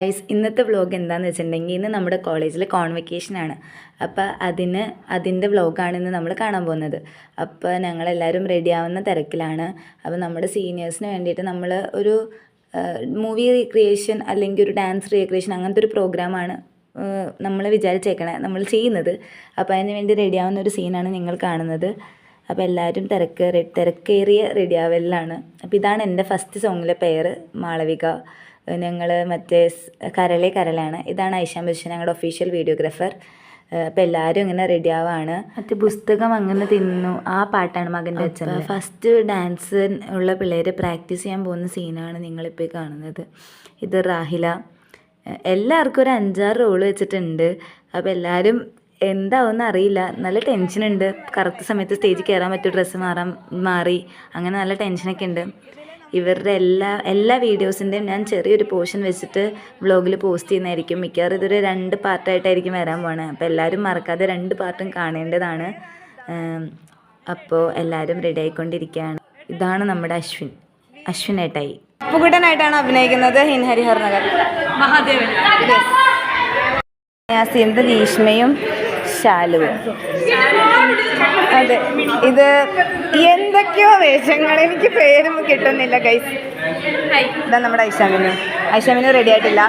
Guys ഇന്നത്തെ vlog എന്താണെന്ന് വെച്ചിട്ടുണ്ടെങ്കിൽ ഇന്ന് നമ്മുടെ കോളേജിൽ കോൺവെക്കേഷനാണ്. അപ്പോൾ അതിൻ്റെ വ്ളോഗാണ് ഇന്ന് നമ്മൾ കാണാൻ പോകുന്നത്. അപ്പോൾ ഞങ്ങളെല്ലാവരും റെഡി ആവുന്ന തിരക്കിലാണ്. അപ്പോൾ നമ്മുടെ സീനിയേഴ്സിന് വേണ്ടിയിട്ട് നമ്മൾ ഒരു മൂവി റീക്രിയേഷൻ അല്ലെങ്കിൽ ഒരു ഡാൻസ് റീക്രിയേഷൻ അങ്ങനത്തെ ഒരു പ്രോഗ്രാമാണ് നമ്മൾ നമ്മൾ ചെയ്യുന്നത്. അപ്പോൾ അതിന് വേണ്ടി റെഡി ആവുന്ന ഒരു സീനാണ് നിങ്ങൾ കാണുന്നത്. അപ്പോൾ എല്ലാവരും തിരക്കേറിയ റെഡി ആവലിലാണ്. അപ്പോൾ ഇതാണ് എൻ്റെ ഫസ്റ്റ് സോങ്ങിലെ പേര് മാളവിക. ഞങ്ങൾ മറ്റേ കരളാണ്. ഇതാണ് ഐഷാൻ ബഷീർ ഞങ്ങളുടെ ഒഫീഷ്യൽ വീഡിയോഗ്രാഫർ. അപ്പോൾ എല്ലാവരും ഇങ്ങനെ റെഡി ആവാണ്. മറ്റേ പുസ്തകം അങ്ങനെ തിന്നു ആ പാട്ടാണ് മകൻ്റെ അച്ഛൻ. ഫസ്റ്റ് ഡാൻസ് ഉള്ള പിള്ളേർ പ്രാക്ടീസ് ചെയ്യാൻ പോകുന്ന സീനാണ് നിങ്ങളിപ്പോൾ കാണുന്നത്. ഇത് റാഹില. എല്ലാവർക്കും ഒരു 5-6 റോള് വെച്ചിട്ടുണ്ട്. അപ്പോൾ എല്ലാവരും എന്താവുമെന്ന് അറിയില്ല. നല്ല ടെൻഷനുണ്ട്. കറക്റ്റ് സമയത്ത് സ്റ്റേജിൽ കയറാൻ പറ്റും, ഡ്രസ്സ് മാറി അങ്ങനെ നല്ല ടെൻഷനൊക്കെ ഉണ്ട്. ഇവരുടെ എല്ലാ വീഡിയോസിൻ്റെയും ഞാൻ ചെറിയൊരു പോർഷൻ വെച്ചിട്ട് വ്ളോഗിൽ പോസ്റ്റ് ചെയ്യുന്നതായിരിക്കും. മിക്കവാറും ഇതൊരു 2 പാർട്ടായിട്ടായിരിക്കും വരാൻ പോണത്. അപ്പോൾ എല്ലാവരും മറക്കാതെ 2 പാർട്ടും കാണേണ്ടതാണ്. അപ്പോൾ എല്ലാവരും റെഡി ആയിക്കൊണ്ടിരിക്കുകയാണ്. ഇതാണ് നമ്മുടെ അശ്വിൻ ഏട്ടായി. പുകുട്ടനായിട്ടാണ് അഭിനയിക്കുന്നത്. ഹരിഹർ നഗർ മഹാദേവൻ. യാസീൻ്റെ രീഷ്മയും ശാലുവും. അതെ, ഇത് എന്തൊക്കെയോ വേഷങ്ങൾ, എനിക്ക് പേരും കിട്ടുന്നില്ല ഗൈസ്. ഇതാ നമ്മുടെ ഐഷാമിനു റെഡി ആയിട്ടില്ല.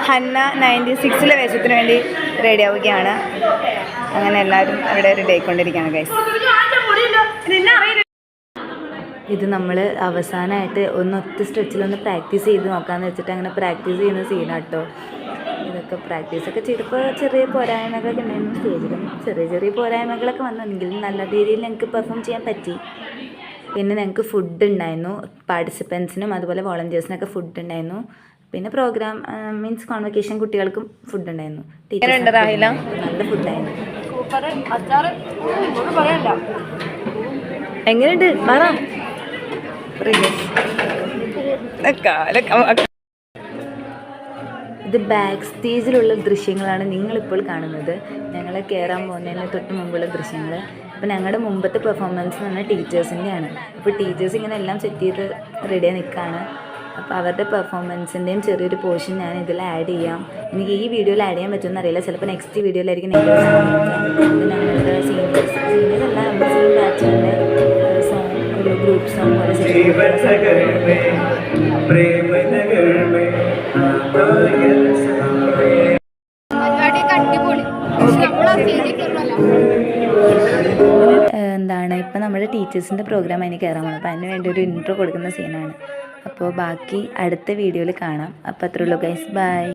ഹന്ന 96-ലെ വേഷത്തിന് വേണ്ടി റെഡി ആവുകയാണ്. അങ്ങനെ എല്ലാവരും അവിടെ റെഡി ആയിക്കൊണ്ടിരിക്കുകയാണ് ഗൈസ്. ഇത് നമ്മൾ അവസാനമായിട്ട് ഒറ്റ സ്ട്രെച്ചിലൊന്ന് പ്രാക്ടീസ് ചെയ്ത് നോക്കാമെന്ന് വെച്ചിട്ട് അങ്ങനെ പ്രാക്ടീസ് ചെയ്യുന്ന സീനാട്ടോ. ഇതൊക്കെ പ്രാക്ടീസൊക്കെ ചെയ്തപ്പോൾ ചെറിയ പോരായ്മകളൊക്കെ ഉണ്ടായിരുന്നു. സ്റ്റേജിലും ചെറിയ പോരായ്മകളൊക്കെ വന്നെങ്കിലും നല്ല രീതിയിൽ ഞങ്ങൾക്ക് പെർഫോം ചെയ്യാൻ പറ്റി. പിന്നെ ഞങ്ങൾക്ക് ഫുഡ് ഉണ്ടായിരുന്നു. പാർട്ടിസിപ്പൻസിനും അതുപോലെ വോളണ്ടിയേഴ്സിനൊക്കെ ഫുഡ് ഉണ്ടായിരുന്നു. പിന്നെ പ്രോഗ്രാം മീൻസ് കോൺവെക്കേഷൻ കുട്ടികൾക്കും ഫുഡ് ഉണ്ടായിരുന്നു. നല്ല ഫുഡായിരുന്നു. എങ്ങനെയുണ്ട് പറ. ഇത് ബാക്ക് സ്റ്റേജിലുള്ള ദൃശ്യങ്ങളാണ് നിങ്ങളിപ്പോൾ കാണുന്നത്. ഞങ്ങൾ കയറാൻ പോകുന്നതിന് തൊട്ട് മുമ്പുള്ള ദൃശ്യങ്ങൾ. അപ്പോൾ ഞങ്ങളുടെ മുമ്പത്തെ പെർഫോമൻസ് എന്ന് പറഞ്ഞാൽ ടീച്ചേഴ്സിൻ്റെയാണ്. അപ്പോൾ ടീച്ചേഴ്സ് ഇങ്ങനെ എല്ലാം സെറ്റ് ചെയ്ത് റെഡിയായി നിൽക്കുകയാണ്. അപ്പോൾ അവരുടെ പെർഫോമൻസിൻ്റെയും ചെറിയൊരു പോർഷൻ ഞാൻ ഇതിൽ ആഡ് ചെയ്യാം. എനിക്ക് ഈ വീഡിയോയിൽ ആഡ് ചെയ്യാൻ പറ്റുമെന്ന് അറിയില്ല. ചിലപ്പോൾ നെക്സ്റ്റ് വീഡിയോയിലായിരിക്കും നിങ്ങൾ ഞങ്ങളുടെ സീനിയേഴ്സ് അല്ല നമ്മുടെ സെയിം ബാച്ചിൻ്റെ ഒരു ഗ്രൂപ്പ് സോങ് പോലെ എന്താണ് ഇപ്പം നമ്മുടെ ടീച്ചേഴ്സിൻ്റെ പ്രോഗ്രാം അതിന് കയറാൻ പോകണം. അപ്പോൾ അതിന് വേണ്ടി ഒരു ഇൻട്രോ കൊടുക്കുന്ന സീനാണ്. അപ്പോൾ ബാക്കി അടുത്ത വീഡിയോയിൽ കാണാം. അപ്പോൾ അത്രയുള്ളൂ ഗൈസ്, ബൈ.